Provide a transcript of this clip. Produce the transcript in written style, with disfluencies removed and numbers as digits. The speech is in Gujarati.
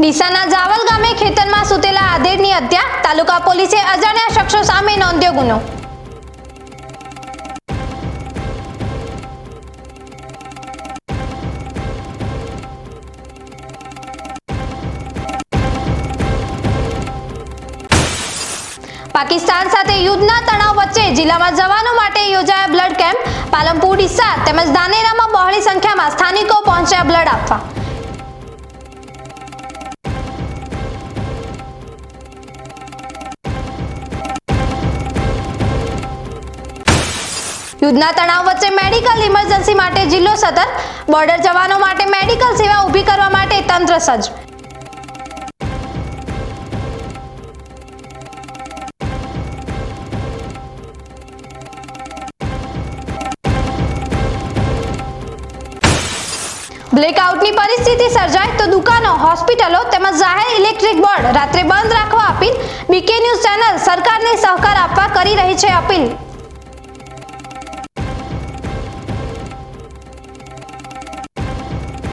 ડીસાના જાવલ ગામે ખેતરમાં સૂતેલા આધેડની હત્યા. તાલુકા પોલીસે અજાણ્યા શખ્સો સામે નોંધ્યો ગુનો. પાકિસ્તાન સાથે યુદ્ધના તણાવ વચ્ચે જિલ્લામાં જવાનો માટે યોજાયા બ્લડ કેમ્પ. પાલનપુર, ડીસા તેમજ ધાનેરામાં બહોળી સંખ્યામાં સ્થાનિકો પહોંચ્યા બ્લડ આપવા. યુદ્ધના તણાવ વચ્ચે મેડિકલ ઇમરજન્સી માટે જિલ્લો સતર્ક. બોર્ડર જવાનો માટે મેડિકલ સેવા ઊભી કરવા માટે તંત્ર સજ્જ. બ્લેકઆઉટની પરિસ્થિતિ સર્જાય તો દુકાનો, હોસ્પિટલો તેમજ જાહેર ઇલેક્ટ્રિક બોર્ડ રાત્રે બંધ રાખવા અપીલ. બીકે ન્યૂઝ ચેનલ સરકારને સહકાર આપવા કરી રહી છે અપીલ.